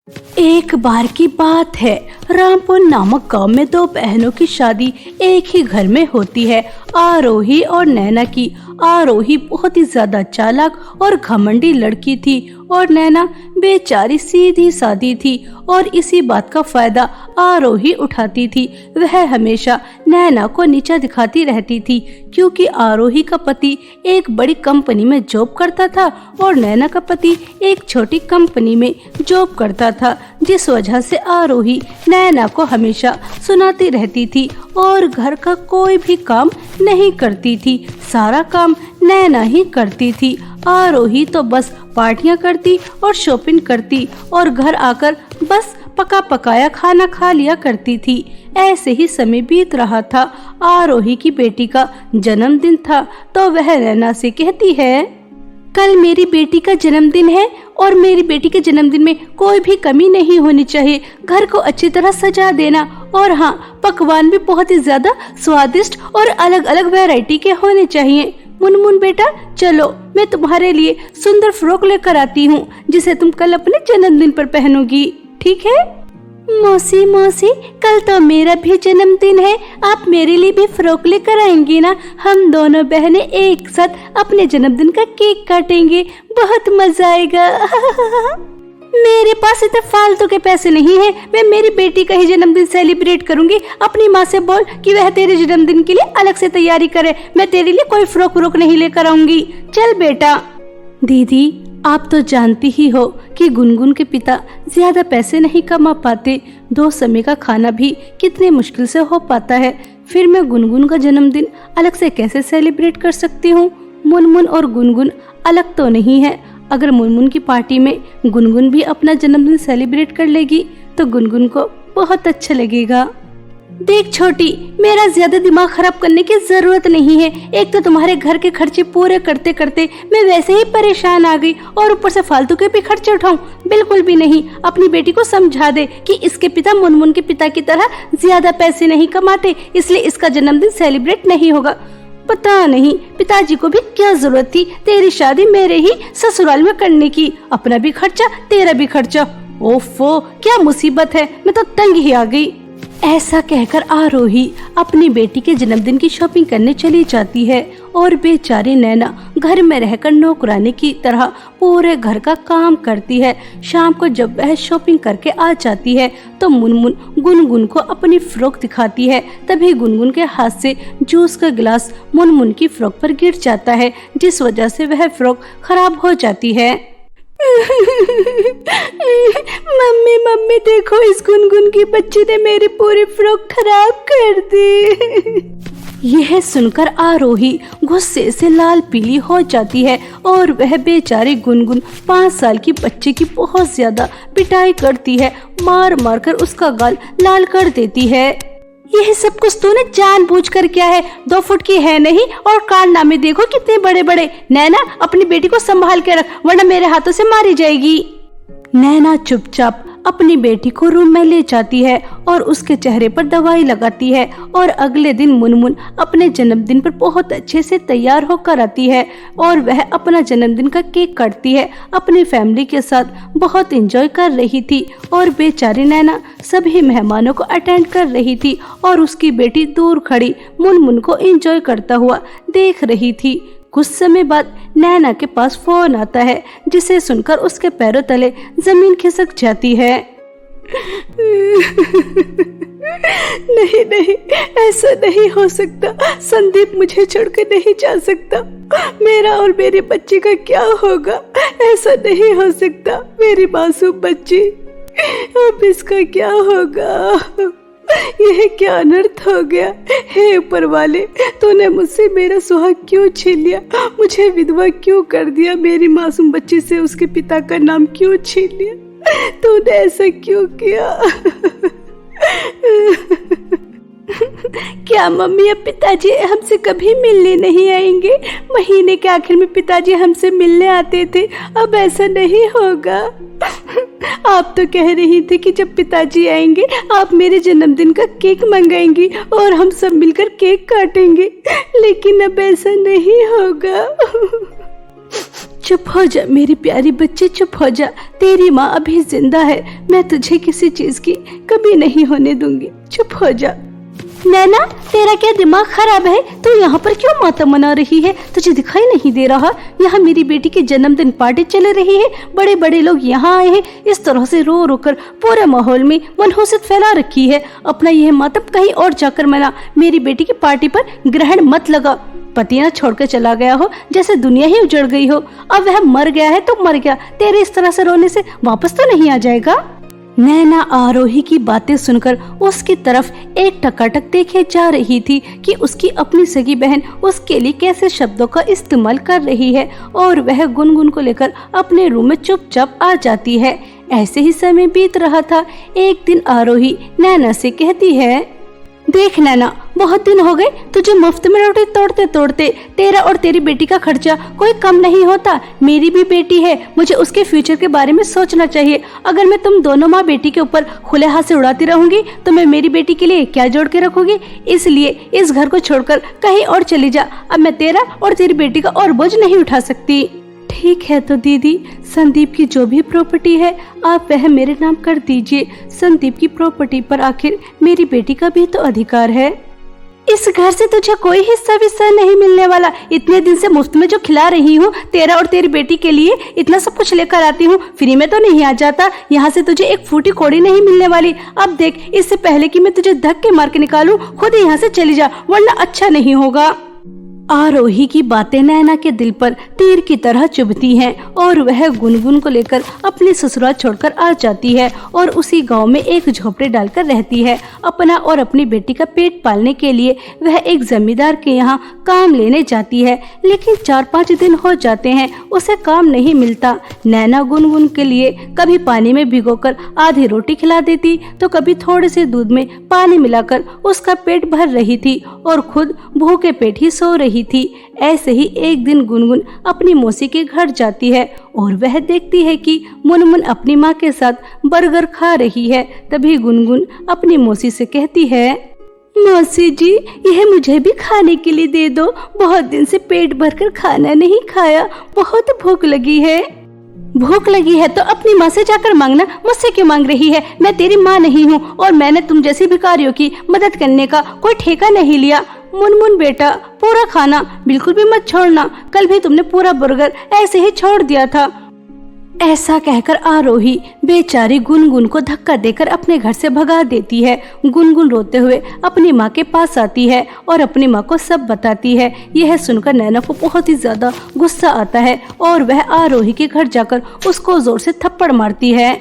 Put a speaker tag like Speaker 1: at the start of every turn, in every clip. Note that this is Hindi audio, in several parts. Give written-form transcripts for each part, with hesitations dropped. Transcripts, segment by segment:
Speaker 1: एक बार की बात है, रामपुर नामक गांव में दो बहनों की शादी एक ही घर में होती है, आरोही और नैना की। आरोही बहुत ही ज्यादा चालाक और घमंडी लड़की थी और नैना बेचारी सीधी सादी थी और इसी बात का फायदा आरोही उठाती थी। वह हमेशा नैना को नीचा दिखाती रहती थी क्योंकि आरोही का पति एक बड़ी कंपनी में जॉब करता था और नैना का पति एक छोटी कंपनी में जॉब करता था, जिस वजह से आरोही नैना को हमेशा सुनाती रहती थी और घर का कोई भी काम नहीं करती थी। सारा काम नैना ही करती थी। आरोही तो बस पार्टियां करती और शॉपिंग करती और घर आकर बस पका पकाया खाना खा लिया करती थी। ऐसे ही समय बीत रहा था। आरोही की बेटी का जन्मदिन था तो वह नैना से कहती है, कल मेरी बेटी का जन्मदिन है और मेरी बेटी के जन्मदिन में कोई भी कमी नहीं होनी चाहिए। घर को अच्छी तरह सजा देना और हाँ, पकवान भी बहुत ही ज्यादा स्वादिष्ट और अलग अलग वैरायटी के होने चाहिए। मुनमुन बेटा, चलो मैं तुम्हारे लिए सुंदर फ्रॉक लेकर आती हूँ जिसे तुम कल अपने जन्मदिन पर पहनोगी, ठीक है? मौसी मौसी, कल तो मेरा भी जन्मदिन है, आप मेरे लिए भी फ्रॉक लेकर आएंगी ना? हम दोनों बहनें एक साथ अपने जन्मदिन का केक काटेंगे, बहुत मजा आएगा। मेरे पास इतने फालतू के पैसे नहीं है, मैं मेरी बेटी का ही जन्मदिन सेलिब्रेट करूंगी। अपनी माँ से बोल कि वह तेरे जन्मदिन के लिए अलग से तैयारी करे, मैं तेरे लिए कोई फ्रॉक व्रॉक नहीं लेकर आऊंगी। चल बेटा। दीदी, आप तो जानती ही हो कि गुनगुन के पिता ज्यादा पैसे नहीं कमा पाते, 2 समय का खाना भी कितने मुश्किल से हो पाता है। फिर मैं गुनगुन का जन्मदिन अलग से कैसे सेलिब्रेट कर सकती हूँ? मुनमुन और गुनगुन अलग तो नहीं है। अगर मुनमुन की पार्टी में गुनगुन भी अपना जन्मदिन सेलिब्रेट कर लेगी तो गुनगुन को बहुत अच्छा लगेगा। देख छोटी, मेरा ज्यादा दिमाग खराब करने की जरूरत नहीं है। एक तो तुम्हारे घर के खर्चे पूरे करते करते मैं वैसे ही परेशान आ गई और ऊपर से फालतू के भी खर्चे उठाऊं, बिल्कुल भी नहीं। अपनी बेटी को समझा दे कि इसके पिता मुनमुन के पिता की तरह ज्यादा पैसे नहीं कमाते, इसलिए इसका जन्मदिन सेलिब्रेट नहीं होगा। पता नहीं पिताजी को भी क्या जरूरत थी तेरी शादी मेरे ही ससुराल में करने की, अपना भी खर्चा तेरा भी खर्चा। ओफो, क्या मुसीबत है, मैं तो तंग ही आ गई। ऐसा कहकर आरोही अपनी बेटी के जन्मदिन की शॉपिंग करने चली जाती है और बेचारी नैना घर में रहकर नौकरानी की तरह पूरे घर का काम करती है। शाम को जब वह शॉपिंग करके आ जाती है तो मुनमुन गुनगुन को अपनी फ्रॉक दिखाती है। तभी गुनगुन के हाथ से जूस का गिलास मुनमुन की फ्रॉक पर गिर जाता है, जिस वजह से वह फ्रॉक खराब हो जाती है। मम्मी मम्मी देखो, इस गुनगुन की बच्ची ने मेरी पूरी फ्रॉक खराब कर दी। यह सुनकर आरोही गुस्से से लाल पीली हो जाती है और वह बेचारी गुनगुन 5 साल की बच्ची की बहुत ज्यादा पिटाई करती है, मार मार कर उसका गाल लाल कर देती है। यह सब कुछ तूने जानबूझकर किया है, 2 फुट की है नहीं और कारनामे देखो कितने बड़े बड़े। नैना, अपनी बेटी को संभाल के रख वरना मेरे हाथों से मारी जाएगी। नैना चुपचाप अपनी बेटी को रूम में ले जाती है और उसके चेहरे पर दवाई लगाती है और अगले दिन मुनमुन अपने जन्मदिन पर बहुत अच्छे से तैयार होकर आती है और वह अपना जन्मदिन का केक काटती है। अपनी फैमिली के साथ बहुत एंजॉय कर रही थी और बेचारी नैना सभी मेहमानों को अटेंड कर रही थी और उसकी बेटी दूर खड़ी मुनमुन को एंजॉय करता हुआ देख रही थी। कुछ समय बाद नैना के पास फोन आता है, जिसे सुनकर उसके पैरों तले जमीन खिसक जाती है। नहीं नहीं, ऐसा नहीं हो सकता। संदीप मुझे छोड़कर नहीं जा सकता। मेरा और मेरी बच्ची का क्या होगा? ऐसा नहीं हो सकता। मेरी मासूम बच्ची, अब इसका क्या होगा? यह क्या अनर्थ हो गया? हे ऊपर वाले, तूने मुझसे मेरा सुहाग क्यों छीन लिया? मुझे विधवा क्यों कर दिया? मेरी मासूम बच्ची से उसके पिता का नाम क्यों छीन लिया? तूने ऐसा क्यों किया? क्या मम्मी अब पिताजी हमसे कभी मिलने नहीं आएंगे? महीने के आखिर में पिताजी हमसे मिलने आते थे, अब ऐसा नहीं होगा। आप तो कह रही थी कि जब पिताजी आएंगे आप मेरे जन्मदिन का केक मंगाएंगी और हम सब मिलकर केक काटेंगे, लेकिन अब ऐसा नहीं होगा। चुप हो जा मेरी प्यारी बच्ची, चुप हो जा। तेरी माँ अभी जिंदा है, मैं तुझे किसी चीज की कमी नहीं होने दूंगी, चुप हो जा। नैना, तेरा क्या दिमाग खराब है? तू यहाँ पर क्यों मातम मना रही है? तुझे दिखाई नहीं दे रहा यहाँ मेरी बेटी की जन्मदिन पार्टी चल रही है, बड़े बड़े लोग यहाँ आए हैं। इस तरह से रो रो कर पूरे माहौल में मनहूसियत फैला रखी है। अपना यह मातम कहीं और जाकर मना, मेरी बेटी की पार्टी पर ग्रहण मत लगा। पति ना छोड़कर चला गया हो जैसे दुनिया ही उजड़ गई हो। अब वह मर गया है तो मर गया, तेरे इस तरह से रोने से वापस तो नहीं आ जाएगा। नैना आरोही की बातें सुनकर उसकी तरफ एक टकाटक देखे जा रही थी कि उसकी अपनी सगी बहन उसके लिए कैसे शब्दों का इस्तेमाल कर रही है, और वह गुनगुन को लेकर अपने रूम में चुपचाप आ जाती है। ऐसे ही समय बीत रहा था। एक दिन आरोही नैना से कहती है, देख नैना, बहुत दिन हो गए तुझे मुफ्त में रोटी तोड़ते तोड़ते। तेरा और तेरी बेटी का खर्चा कोई कम नहीं होता। मेरी भी बेटी है, मुझे उसके फ्यूचर के बारे में सोचना चाहिए। अगर मैं तुम दोनों माँ बेटी के ऊपर खुले हाथ से उड़ाती रहूंगी तो मैं मेरी बेटी के लिए क्या जोड़ के रखूंगी? इसलिए इस घर को छोड़कर कहीं और चली जा। अब मैं तेरा और तेरी बेटी का और बोझ नहीं उठा सकती। ठीक है तो दीदी, संदीप की जो भी प्रॉपर्टी है आप वह मेरे नाम कर दीजिए। संदीप की प्रॉपर्टी पर आखिर मेरी बेटी का भी तो अधिकार है। इस घर से तुझे कोई हिस्सा विस्सा नहीं मिलने वाला। इतने दिन से मुफ्त में जो खिला रही हूँ तेरा और तेरी बेटी के लिए, इतना सब कुछ लेकर आती हूँ, फ्री में तो नहीं आ जाता। यहाँ से तुझे एक फूटी कौड़ी नहीं मिलने वाली। अब देख, इससे पहले कि मैं तुझे धक्के मार के निकालूं, खुद यहाँ से चली जा, वरना अच्छा नहीं होगा। आरोही की बातें नैना के दिल पर तीर की तरह चुभती हैं और वह गुनगुन को लेकर अपनी ससुराल छोड़कर आ जाती है और उसी गांव में एक झोपड़ी डालकर रहती है। अपना और अपनी बेटी का पेट पालने के लिए वह एक जमींदार के यहाँ काम लेने जाती है, लेकिन 4-5 दिन हो जाते हैं, उसे काम नहीं मिलता। नैना गुनगुन के लिए कभी पानी में भिगोकर आधी रोटी खिला देती तो कभी थोड़े से दूध में पानी मिलाकर उसका पेट भर रही थी और खुद भूखे पेट ही सो रही थी। ऐसे ही एक दिन गुनगुन अपनी मौसी के घर जाती है और वह देखती है कि मुनमुन अपनी माँ के साथ बर्गर खा रही है। तभी गुनगुन अपनी मौसी से कहती है, मौसी जी, यह मुझे भी खाने के लिए दे दो। बहुत दिन से पेट भरकर खाना नहीं खाया, बहुत भूख लगी है। भूख लगी है तो अपनी माँ से जाकर मांगना, मुझसे क्यों मांग रही है? मैं तेरी माँ नहीं हूँ और मैंने तुम जैसी भिखारियों की मदद करने का कोई ठेका नहीं लिया। मुनमुन बेटा, पूरा खाना बिल्कुल भी मत छोड़ना। कल भी तुमने पूरा बर्गर ऐसे ही छोड़ दिया था। ऐसा कहकर आरोही बेचारी गुनगुन को धक्का देकर अपने घर से भगा देती है। गुनगुन रोते हुए अपनी माँ के पास आती है और अपनी माँ को सब बताती है। यह सुनकर नैना को बहुत ही ज्यादा गुस्सा आता है और वह आरोही के घर जाकर उसको जोर से थप्पड़ मारती है।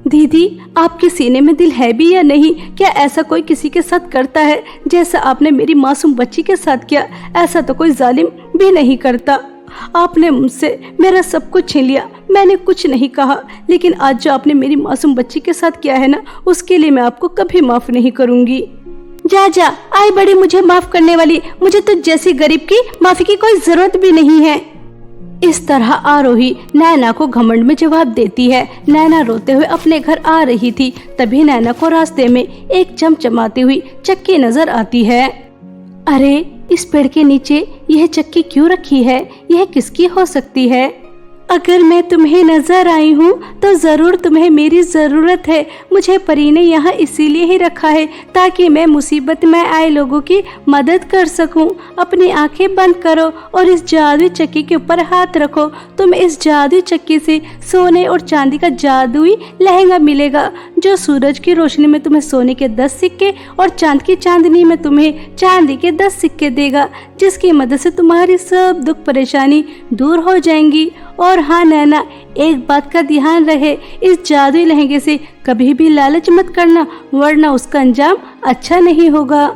Speaker 1: दीदी, आपके सीने में दिल है भी या नहीं? क्या ऐसा कोई किसी के साथ करता है जैसा आपने मेरी मासूम बच्ची के साथ किया? ऐसा तो कोई जालिम भी नहीं करता। आपने मुझसे मेरा सब कुछ छीन लिया, मैंने कुछ नहीं कहा, लेकिन आज जो आपने मेरी मासूम बच्ची के साथ किया है ना, उसके लिए मैं आपको कभी माफ नहीं करूंगी। जा जा, आई बड़ी मुझे माफ करने वाली। मुझे तो जैसी गरीब की माफी की कोई जरूरत भी नहीं है। इस तरह आरोही नैना को घमंड में जवाब देती है। नैना रोते हुए अपने घर आ रही थी, तभी नैना को रास्ते में एक चमचमाती हुई चक्की नजर आती है। अरे, इस पेड़ के नीचे यह चक्की क्यों रखी है? यह किसकी हो सकती है? अगर मैं तुम्हें नजर आई हूँ तो जरूर तुम्हें मेरी जरूरत है। मुझे परी ने यहाँ इसीलिए ही रखा है ताकि मैं मुसीबत में आए लोगों की मदद कर सकूं। अपनी आंखें बंद करो और इस जादुई चक्की के ऊपर हाथ रखो। तुम्हें इस जादुई चक्की से सोने और चांदी का जादुई लहंगा मिलेगा, जो सूरज की रोशनी में तुम्हें सोने के 10 सिक्के और चांद की चांदनी में तुम्हें चांदी के 10 सिक्के देगा, जिसकी मदद से तुम्हारी सब दुख परेशानी दूर हो जाएंगी। और हाँ नैना, एक बात का ध्यान रहे, इस जादुई लहंगे से कभी भी लालच मत करना, वरना उसका अंजाम अच्छा नहीं होगा।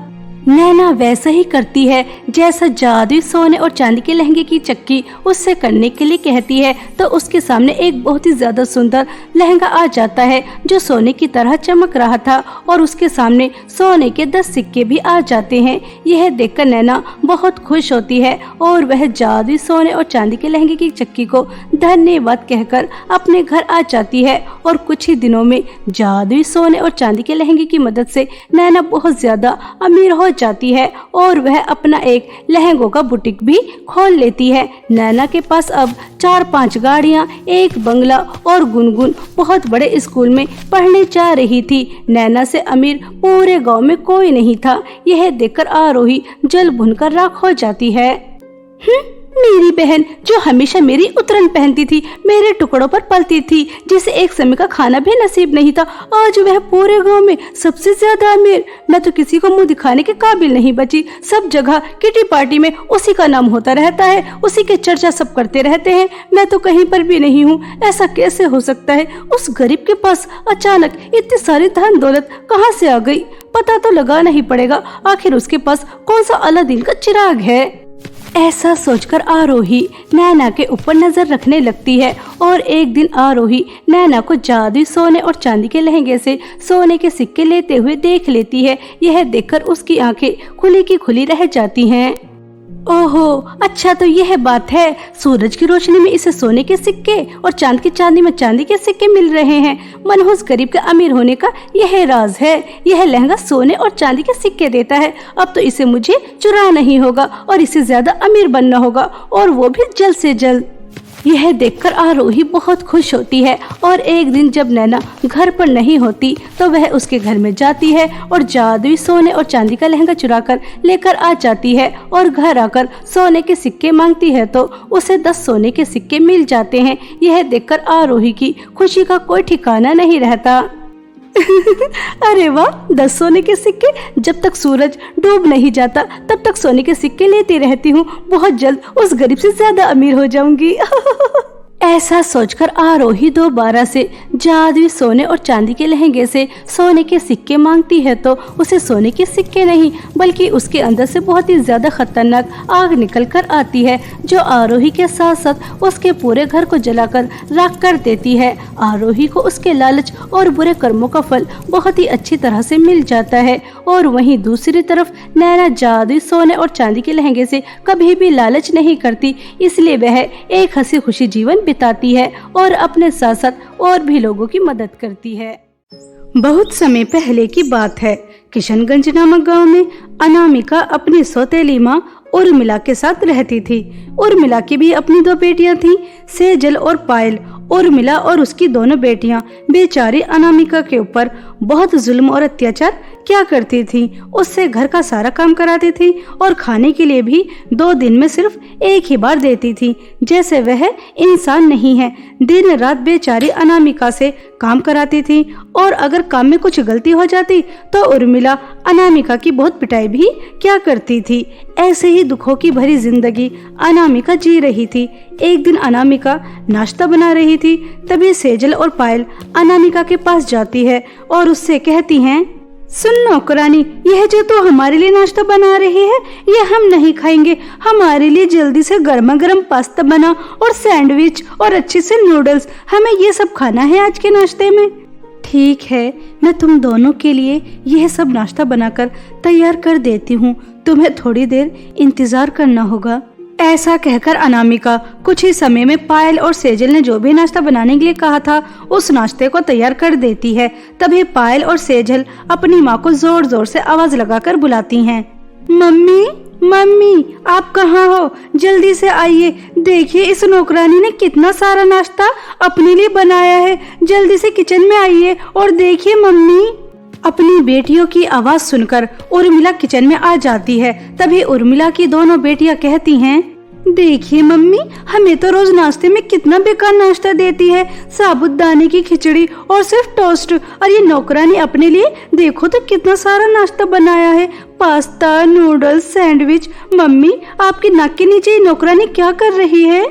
Speaker 1: नैना वैसा ही करती है जैसा जादुई सोने और चांदी के लहंगे की चक्की उससे करने के लिए कहती है। तो उसके सामने एक बहुत ही ज्यादा सुंदर लहंगा आ जाता है जो सोने की तरह चमक रहा था और उसके सामने सोने के 10 सिक्के भी आ जाते हैं। यह देखकर नैना बहुत खुश होती है और वह जादुई सोने और चांदी के लहंगे की चक्की को धन्यवाद कहकर अपने घर आ जाती है और कुछ ही दिनों में जादुई सोने और चांदी के लहंगे की मदद से नैना बहुत ज्यादा अमीर हो जाती है और वह अपना एक लहंगों का बुटीक भी खोल लेती है। नैना के पास अब 4-5 गाड़ियां, एक बंगला और गुनगुन बहुत बड़े स्कूल में पढ़ने जा रही थी। नैना से अमीर पूरे गांव में कोई नहीं था। यह देखकर आरोही जल भुनकर राख हो जाती है। मेरी बहन जो हमेशा मेरी उतरन पहनती थी, मेरे टुकड़ों पर पलती थी, जिसे एक समय का खाना भी नसीब नहीं था, आज वह पूरे गांव में सबसे ज्यादा अमीर। मैं तो किसी को मुंह दिखाने के काबिल नहीं बची। सब जगह किटी पार्टी में उसी का नाम होता रहता है, उसी के चर्चा सब करते रहते हैं। मैं तो कहीं पर भी नहीं हूँ। ऐसा कैसे हो सकता है? उस गरीब के पास अचानक इतनी सारी धन दौलत कहाँ से आ गई? पता तो लगाना ही पड़ेगा, आखिर उसके पास कौन सा अलादीन का चिराग है। ऐसा सोचकर आरोही नैना के ऊपर नजर रखने लगती है और एक दिन आरोही नैना को जादुई सोने और चांदी के लहंगे से सोने के सिक्के लेते हुए देख लेती है। यह देखकर उसकी आंखें खुली की खुली रह जाती हैं। ओहो, अच्छा तो यह बात है। सूरज की रोशनी में इसे सोने के सिक्के और चांद की चांदी में चांदी के सिक्के मिल रहे हैं। मनहूस गरीब के अमीर होने का यह राज है। यह लहंगा सोने और चांदी के सिक्के देता है। अब तो इसे मुझे चुराना ही होगा और इसे ज्यादा अमीर बनना होगा, और वो भी जल्द से जल्द। यह देखकर आरोही बहुत खुश होती है और एक दिन जब नैना घर पर नहीं होती तो वह उसके घर में जाती है और जादुई सोने और चांदी का लहंगा चुराकर लेकर आ जाती है और घर आकर सोने के सिक्के मांगती है तो उसे 10 सोने के सिक्के मिल जाते हैं। यह देखकर आरोही की खुशी का कोई ठिकाना नहीं रहता। अरे वाह, 10 सोने के सिक्के! जब तक सूरज डूब नहीं जाता तब तक सोने के सिक्के लेती रहती हूँ। बहुत जल्द उस गरीब से ज्यादा अमीर हो जाऊंगी। ऐसा सोचकर आरोही दोबारा से जादुई सोने और चांदी के लहंगे से सोने के सिक्के मांगती है तो उसे सोने के सिक्के नहीं बल्कि उसके अंदर से बहुत ही ज्यादा खतरनाक आग निकल कर आती है, जो आरोही के साथ साथ उसके पूरे घर को जलाकर राख कर देती है। आरोही को उसके लालच और बुरे कर्मों का फल बहुत ही अच्छी तरह से मिल जाता है। और वहीं दूसरी तरफ नैना जादुई सोने और चांदी के लहंगे से कभी भी लालच नहीं करती, इसलिए वह एक हंसी खुशी जीवन बिताती है और अपने साथ साथ और भी लोगों की मदद करती है। बहुत समय पहले की बात है। किशनगंज नामक गांव में अनामिका अपनी सौतेली माँ उर्मिला के साथ रहती थी। उर्मिला की भी अपनी 2 बेटियां थीं, सेजल और पायल। उर्मिला और उसकी दोनों बेटियां बेचारी अनामिका के ऊपर बहुत जुल्म और अत्याचार क्या करती थी। उससे घर का सारा काम कराती थी और खाने के लिए भी 2 दिन में सिर्फ एक ही बार देती थी, जैसे वह इंसान नहीं है। दिन रात बेचारी अनामिका से काम कराती थी और अगर काम में कुछ गलती हो जाती तो उर्मिला अनामिका की बहुत पिटाई भी क्या करती थी। ऐसे ही दुखों की भरी जिंदगी अनामिका जी रही थी। एक दिन अनामिका नाश्ता बना रही थी, तभी सेजल और पायल अनामिका के पास जाती है और उससे कहती हैं, सुन नौकरानी, यह जो तू हमारे लिए नाश्ता बना रही है यह हम नहीं खाएंगे। हमारे लिए जल्दी से गर्मा गर्म पास्ता बना और सैंडविच और अच्छे से नूडल्स, हमें ये सब खाना है आज के नाश्ते में। ठीक है, मैं तुम दोनों के लिए यह सब नाश्ता बनाकर तैयार कर देती हूँ, तुम्हें थोड़ी देर इंतजार करना होगा। ऐसा कहकर अनामिका कुछ ही समय में पायल और सेजल ने जो भी नाश्ता बनाने के लिए कहा था उस नाश्ते को तैयार कर देती है। तभी पायल और सेजल अपनी माँ को जोर जोर से आवाज लगाकर बुलाती हैं। मम्मी, मम्मी, आप कहाँ हो? जल्दी से आइए, देखिए इस नौकरानी ने कितना सारा नाश्ता अपने लिए बनाया है। जल्दी से किचन में आइए और देखिए मम्मी। अपनी बेटियों की आवाज सुनकर उर्मिला किचन में आ जाती है। तभी उर्मिला की दोनों बेटियां कहती हैं, देखिए मम्मी, हमें तो रोज नाश्ते में कितना बेकार नाश्ता देती है, साबुदाने की खिचड़ी और सिर्फ टोस्ट। और ये नौकरानी अपने लिए देखो तो कितना सारा नाश्ता बनाया है, पास्ता, नूडल्स, सैंडविच। मम्मी, आपकी नाक के नीचे ये नौकरानी क्या कर रही है?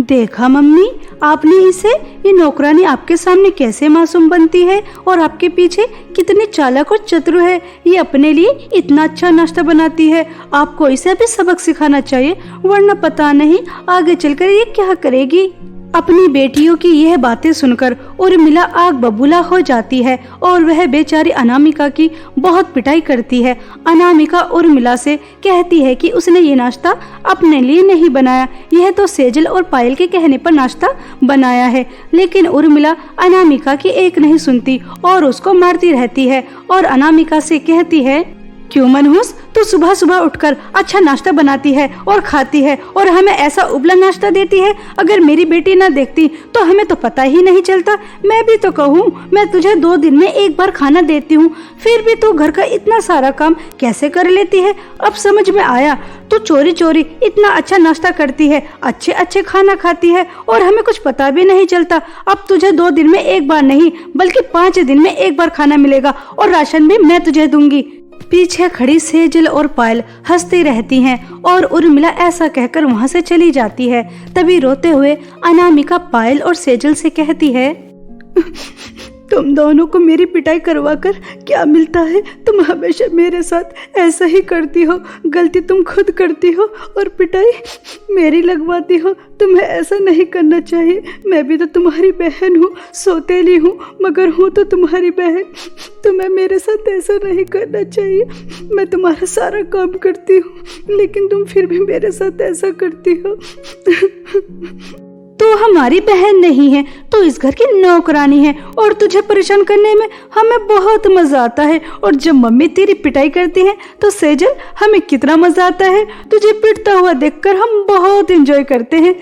Speaker 1: देखा मम्मी, आपने इसे, ये नौकरानी आपके सामने कैसे मासूम बनती है और आपके पीछे कितनी चालाक और चतुर है। ये अपने लिए इतना अच्छा नाश्ता बनाती है। आपको इसे अभी सबक सिखाना चाहिए, वरना पता नहीं आगे चलकर ये क्या करेगी। अपनी बेटियों की यह बातें सुनकर उर्मिला आग बबूला हो जाती है और वह बेचारी अनामिका की बहुत पिटाई करती है। अनामिका उर्मिला से कहती है कि उसने ये नाश्ता अपने लिए नहीं बनाया, यह तो सेजल और पायल के कहने पर नाश्ता बनाया है। लेकिन उर्मिला अनामिका की एक नहीं सुनती और उसको मारती रहती है और अनामिका से कहती है, क्यों मनहूस, तू सुबह सुबह उठकर अच्छा नाश्ता बनाती है और खाती है और हमें ऐसा उबला नाश्ता देती है। अगर मेरी बेटी ना देखती तो हमें तो पता ही नहीं चलता। मैं भी तो कहूँ, मैं तुझे 2 दिन में एक बार खाना देती हूँ, फिर भी तू घर का इतना सारा काम कैसे कर लेती है। अब समझ में आया, तू चोरी चोरी इतना अच्छा नाश्ता करती है, अच्छे अच्छे खाना खाती है और हमें कुछ पता भी नहीं चलता। अब तुझे 2 दिन में एक बार नहीं बल्कि 5 दिन में एक बार खाना मिलेगा और राशन भी मैं तुझे दूंगी। पीछे खड़ी सेजल और पायल हंसती रहती हैं और उर्मिला ऐसा कहकर वहां से चली जाती है। तभी रोते हुए अनामिका पायल और सेजल से कहती है, तुम दोनों को मेरी पिटाई करवाकर क्या मिलता है? तुम हमेशा मेरे साथ ऐसा ही करती हो, गलती तुम खुद करती हो और पिटाई मेरी लगवाती हो। तुम्हें ऐसा नहीं करना चाहिए। मैं भी तो तुम्हारी बहन हूँ, सौतेली हूँ, मगर हूँ तो तुम्हारी बहन। तुम्हें मेरे साथ ऐसा नहीं करना चाहिए। मैं तुम्हारा सारा काम करती हूँ लेकिन तुम फिर भी मेरे साथ ऐसा करती हो। तू हमारी बहन नहीं है, तू इस घर की नौकरानी है और तुझे परेशान करने में हमें बहुत मजा आता है। और जब मम्मी तेरी पिटाई करती है तो सेजल, हमें कितना मजा आता है। तुझे पिटता हुआ देखकर हम बहुत एंजॉय करते हैं।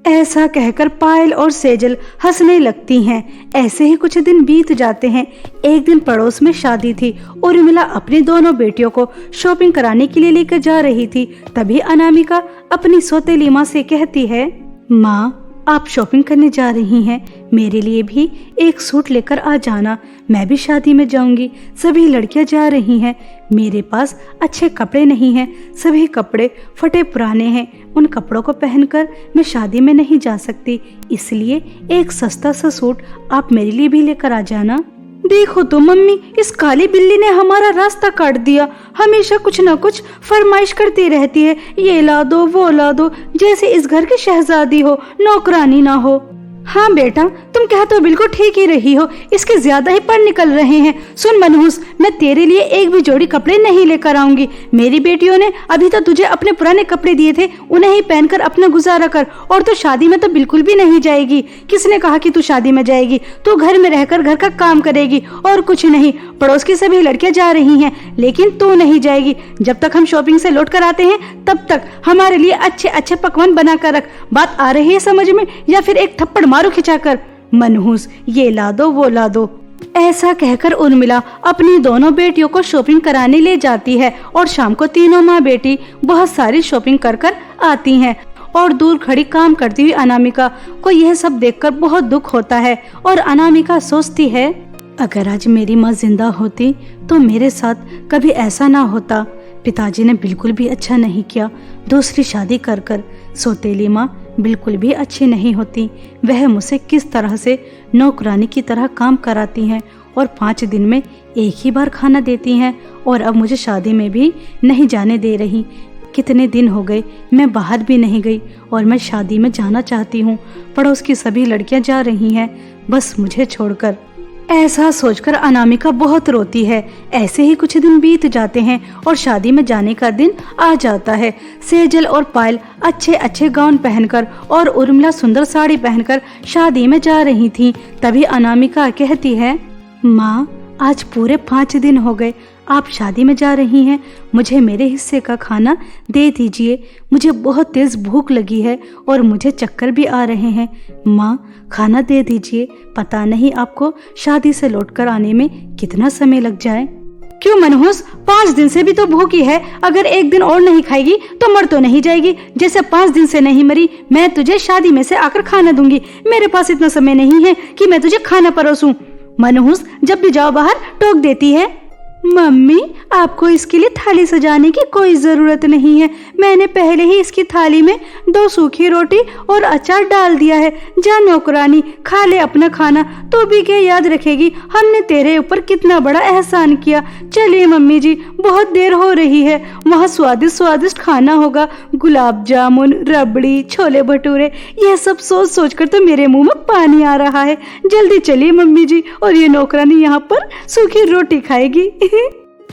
Speaker 1: ऐसा कहकर पायल और सेजल हंसने लगती हैं। ऐसे ही कुछ दिन बीत जाते हैं। एक दिन पड़ोस में शादी थी। उर्मिला अपनी दोनों बेटियों को शॉपिंग कराने के लिए लेकर जा रही थी। तभी अनामिका अपनी सौतेली माँ से कहती है, माँ, आप शॉपिंग करने जा रही हैं, मेरे लिए भी एक सूट लेकर आ जाना। मैं भी शादी में जाऊंगी, सभी लड़कियां जा रही हैं। मेरे पास अच्छे कपड़े नहीं हैं, सभी कपड़े फटे पुराने हैं। उन कपड़ों को पहनकर मैं शादी में नहीं जा सकती, इसलिए एक सस्ता सा सूट आप मेरे लिए भी लेकर आ जाना। देखो तो मम्मी, इस काली बिल्ली ने हमारा रास्ता काट दिया। हमेशा कुछ न कुछ फरमाइश करती रहती है, ये ला दो वो ला दो, जैसे इस घर की शहजादी हो, नौकरानी ना हो। हाँ बेटा, तुम कह तो बिल्कुल ठीक ही रही हो, इसके ज्यादा ही पर निकल रहे हैं। सुन मनहूस, मैं तेरे लिए एक भी जोड़ी कपड़े नहीं लेकर आऊंगी। मेरी बेटियों ने अभी तो तुझे अपने पुराने कपड़े दिए थे, उन्हें ही पहनकर अपना गुजारा कर। और तो शादी में तो बिल्कुल भी नहीं जाएगी। किसने कहा कि तू शादी में जाएगी? तू घर में रहकर घर का काम करेगी और कुछ नहीं। पड़ोस की सभी लड़कियां जा रही हैं लेकिन तू नहीं जाएगी। जब तक हम शॉपिंग से लौट कर आते हैं तब तक हमारे लिए अच्छे अच्छे पकवान बना कर रख। बात आ रही है समझ में, या फिर एक थप्पड़ मारो खिंचाकर। मनहूस, ये ला दो वो ला दो। ऐसा कहकर उर्मिला अपनी दोनों बेटियों को शॉपिंग कराने ले जाती है और शाम को तीनों माँ बेटी बहुत सारी शॉपिंग कर कर आती हैं। और दूर खड़ी काम करती हुई अनामिका को यह सब देखकर बहुत दुख होता है और अनामिका सोचती है, अगर आज मेरी माँ जिंदा होती तो मेरे साथ कभी ऐसा ना होता। पिताजी ने बिल्कुल भी अच्छा नहीं किया, दूसरी शादी कर कर। सौतेली माँ बिल्कुल भी अच्छी नहीं होती। वह मुझसे किस तरह से नौकरानी की तरह काम कराती हैं और 5 दिन में एक ही बार खाना देती हैं और अब मुझे शादी में भी नहीं जाने दे रही। कितने दिन हो गए मैं बाहर भी नहीं गई और मैं शादी में जाना चाहती हूँ। पड़ोस की सभी लड़कियां जा रही हैं, बस मुझे छोड़कर। ऐसा सोचकर अनामिका बहुत रोती है। ऐसे ही कुछ दिन बीत जाते हैं और शादी में जाने का दिन आ जाता है। सेजल और पायल अच्छे अच्छे गाउन पहनकर और उर्मिला सुंदर साड़ी पहनकर शादी में जा रही थी। तभी अनामिका कहती है, माँ, आज पूरे 5 दिन हो गए आप शादी में जा रही हैं, मुझे मेरे हिस्से का खाना दे दीजिए। मुझे बहुत तेज भूख लगी है और मुझे चक्कर भी आ रहे हैं। माँ, खाना दे दीजिए, पता नहीं आपको शादी से लौटकर आने में कितना समय लग जाए। क्यों मनहूस, 5 दिन से भी तो भूखी है। अगर एक दिन और नहीं खाएगी तो मर तो नहीं जाएगी। जैसे 5 दिन से नहीं मरी, मैं तुझे शादी में से आकर खाना दूंगी। मेरे पास इतना समय नहीं है कि मैं तुझे खाना परोसूं। मनहूस जब भी जाओ बाहर टोक देती है। मम्मी, आपको इसके लिए थाली सजाने की कोई जरूरत नहीं है। मैंने पहले ही इसकी थाली में 2 सूखी रोटी और अचार डाल दिया है। जा नौकरानी, खा ले अपना खाना। तो भी क्या याद रखेगी हमने तेरे ऊपर कितना बड़ा एहसान किया। चलिए मम्मी जी, बहुत देर हो रही है। वहाँ स्वादिष्ट स्वादिष्ट खाना होगा, गुलाब जामुन, रबड़ी, छोले भटूरे। यह सब सोच सोच कर तो मेरे मुंह में पानी आ रहा है। जल्दी चलिए मम्मी जी, और ये नौकरानी यहाँ पर सूखी रोटी खाएगी।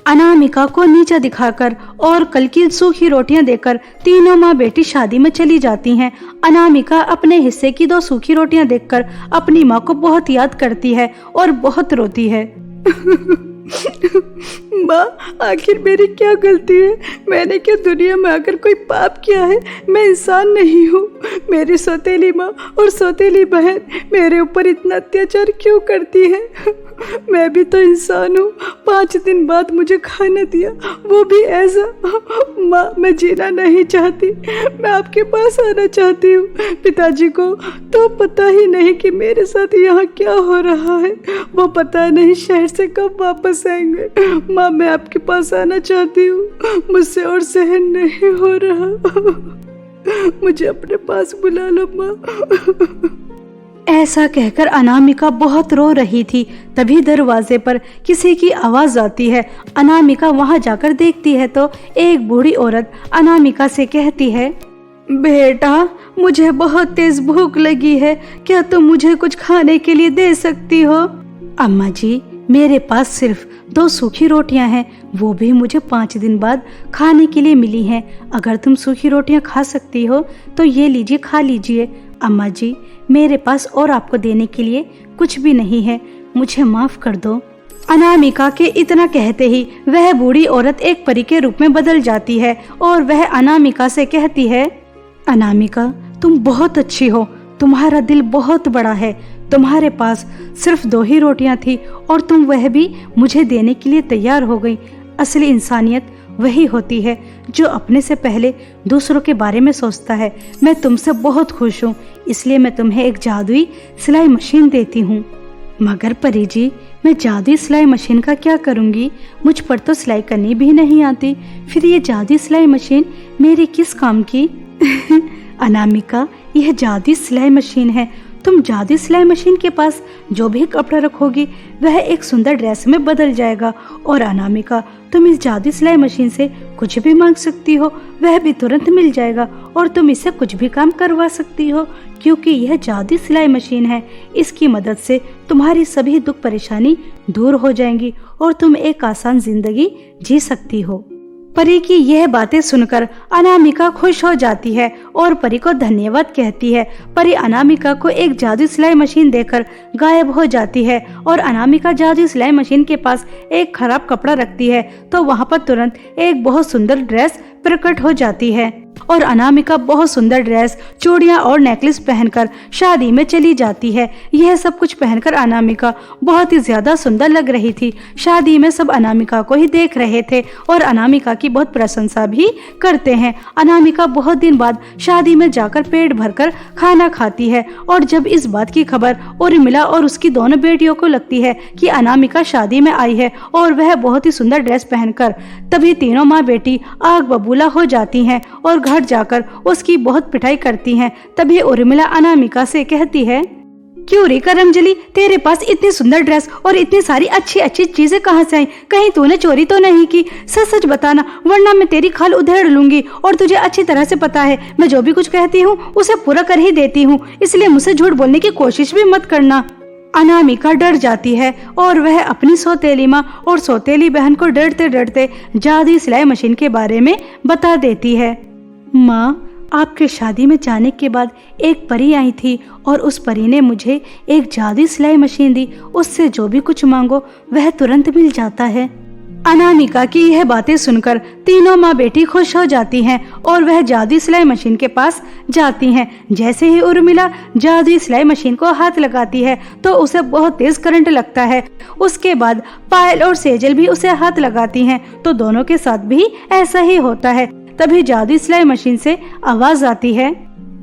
Speaker 1: अनामिका को नीचा दिखाकर और कल की सूखी रोटियां देकर तीनों माँ बेटी शादी में चली जाती हैं। अनामिका अपने हिस्से की 2 सूखी रोटियां देखकर अपनी माँ को बहुत याद करती है और बहुत रोती है। माँ, आखिर मेरी क्या गलती है? मैंने क्या दुनिया में आकर कोई पाप किया है? मैं इंसान नहीं हूँ। मेरी सौतेली माँ और सौतेली बहन मेरे ऊपर इतना अत्याचार क्यों करती है? मैं भी तो इंसान हूँ। 5 दिन बाद मुझे खाना दिया, वो भी ऐसा। माँ, मैं जीना नहीं चाहती। मैं आपके पास आना चाहती हूँ। पिताजी को तो पता ही नहीं कि मेरे साथ यहाँ क्या हो रहा है। वो पता नहीं शहर से कब वापस आएंगे। माँ, मैं आपके पास आना चाहती हूँ। मुझसे और सहन नहीं हो रहा। मुझे अपने पास बुला लो माँ। ऐसा कहकर अनामिका बहुत रो रही थी। तभी दरवाजे पर किसी की आवाज आती है। अनामिका वहां जाकर देखती है तो एक बूढ़ी औरत अनामिका से कहती है, बेटा, मुझे बहुत तेज भूख लगी है। क्या तुम मुझे कुछ खाने के लिए दे सकती हो? अम्मा जी, मेरे पास सिर्फ 2 सूखी रोटियां हैं, वो भी मुझे 5 दिन बाद खाने के लिए मिली हैं। अगर तुम सूखी रोटियां खा सकती हो तो ये लीजिए, खा लीजिए। अम्मा जी, मेरे पास और आपको देने के लिए कुछ भी नहीं है, मुझे माफ कर दो। अनामिका के इतना कहते ही वह बूढ़ी औरत एक परी के रूप में बदल जाती है और वह अनामिका से कहती है, अनामिका, तुम बहुत अच्छी हो। तुम्हारा दिल बहुत बड़ा है। तुम्हारे पास सिर्फ 2 ही रोटियां थी और तुम वह भी मुझे देने के लिए तैयार हो गई। असली इंसानियत वही होती है जो अपने से पहले दूसरों के बारे में सोचता है। मैं तुमसे बहुत खुश हूँ, इसलिए मैं तुम्हें एक जादुई सिलाई मशीन देती हूँ। मगर परी जी, मैं जादुई सिलाई मशीन का क्या करूँगी? मुझ पर तो सिलाई करनी भी नहीं आती। फिर ये जादुई सिलाई मशीन मेरे किस काम की? अनामिका, यह जादुई सिलाई मशीन है। तुम जादुई सिलाई मशीन के पास जो भी कपड़ा रखोगी वह एक सुंदर ड्रेस में बदल जाएगा। और अनामिका, तुम इस जादुई सिलाई मशीन से कुछ भी मांग सकती हो, वह भी तुरंत मिल जाएगा और तुम इससे कुछ भी काम करवा सकती हो, क्योंकि यह जादुई सिलाई मशीन है। इसकी मदद से तुम्हारी सभी दुख परेशानी दूर हो जाएंगी और तुम एक आसान जिंदगी जी सकती हो। परी की यह बातें सुनकर अनामिका खुश हो जाती है और परी को धन्यवाद कहती है। परी अनामिका को एक जादुई सिलाई मशीन देकर गायब हो जाती है और अनामिका जादुई सिलाई मशीन के पास एक खराब कपड़ा रखती है तो वहाँ पर तुरंत एक बहुत सुंदर ड्रेस प्रकट हो जाती है और अनामिका बहुत सुंदर ड्रेस, चूड़ियां और नेकलेस पहनकर शादी में चली जाती है। यह सब कुछ पहनकर अनामिका बहुत ही ज्यादा सुंदर लग रही थी। शादी में सब अनामिका को ही देख रहे थे और अनामिका की बहुत प्रशंसा भी करते हैं। अनामिका बहुत दिन बाद शादी में जाकर पेट भरकर खाना खाती है और जब इस बात की खबर उर्मिला और उसकी दोनों बेटियों को लगती है कि अनामिका शादी में आई है और वह बहुत ही सुंदर ड्रेस पहनकर, तभी तीनों माँ बेटी आग बबूला हो जाती हैं और घर जाकर उसकी बहुत पिटाई करती हैं। तभी उर्मिला अनामिका से कहती है, क्यों रे करमजली, तेरे पास इतनी सुंदर ड्रेस और इतनी सारी अच्छी अच्छी चीजें कहाँ से आई? कहीं तूने चोरी तो नहीं की? सच सच बताना, वरना मैं तेरी खाल उधेड़ लूंगी। और तुझे अच्छी तरह से पता है मैं जो भी कुछ कहती हूँ उसे पूरा कर ही देती हूँ, इसलिए मुझसे झूठ बोलने की कोशिश भी मत करना। अनामिका डर जाती है और वह अपनी सौतेली माँ और सौतेली बहन को डरते डरते जादुई सिलाई मशीन के बारे में बता देती है। माँ, आपके शादी में जाने के बाद एक परी आई थी और उस परी ने मुझे एक जादुई सिलाई मशीन दी। उससे जो भी कुछ मांगो वह तुरंत मिल जाता है। अनामिका की यह बातें सुनकर तीनों माँ बेटी खुश हो जाती हैं और वह जादुई सिलाई मशीन के पास जाती हैं। जैसे ही उर्मिला जादुई सिलाई मशीन को हाथ लगाती है तो उसे बहुत तेज करंट लगता है। उसके बाद पायल और सेजल भी उसे हाथ लगाती हैं तो दोनों के साथ भी ऐसा ही होता है। तभी जादुई सिलाई मशीन से आवाज आती है,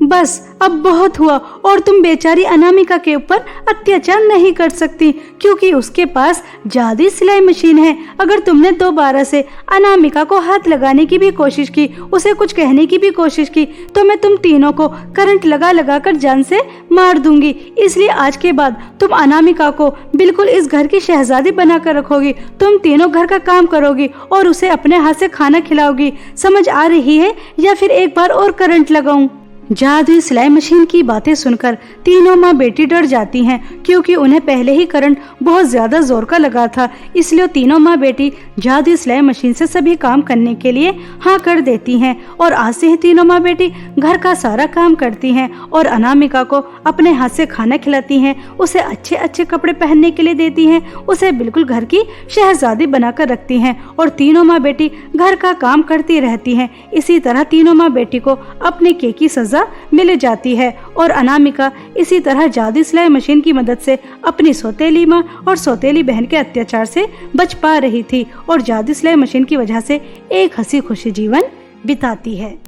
Speaker 1: बस अब बहुत हुआ और तुम बेचारी अनामिका के ऊपर अत्याचार नहीं कर सकती, क्योंकि उसके पास जादुई सिलाई मशीन है। अगर तुमने दोबारा से अनामिका को हाथ लगाने की भी कोशिश की, उसे कुछ कहने की भी कोशिश की, तो मैं तुम तीनों को करंट लगा लगा कर जान से मार दूंगी। इसलिए आज के बाद तुम अनामिका को बिल्कुल इस घर की शहजादी बनाकर रखोगी। तुम तीनों घर का काम करोगी और उसे अपने हाथ से खाना खिलाओगी। समझ आ रही है या फिर एक बार और करंट लगाऊं? जादुई सिलाई मशीन की बातें सुनकर तीनों माँ बेटी डर जाती हैं, क्योंकि उन्हें पहले ही करंट बहुत ज्यादा जोर का लगा था। इसलिए तीनों माँ बेटी जादुई सिलाई मशीन से सभी काम करने के लिए हाँ कर देती हैं और आज से ही तीनों माँ बेटी घर का सारा काम करती हैं और अनामिका को अपने हाथ से खाना खिलाती हैं, उसे अच्छे अच्छे कपड़े पहनने के लिए देती हैं, उसे बिल्कुल घर की शहजादी बनाकर रखती हैं और तीनों माँ बेटी घर का काम करती रहती हैं। इसी तरह तीनों माँ बेटी को अपने के की सजा मिल जाती है और अनामिका इसी तरह जादुई सिलाई मशीन की मदद से अपनी सौतेली माँ और सौतेली बहन के अत्याचार से बच पा रही थी और जादुई सिलाई मशीन की वजह से एक हंसी खुशी जीवन बिताती है।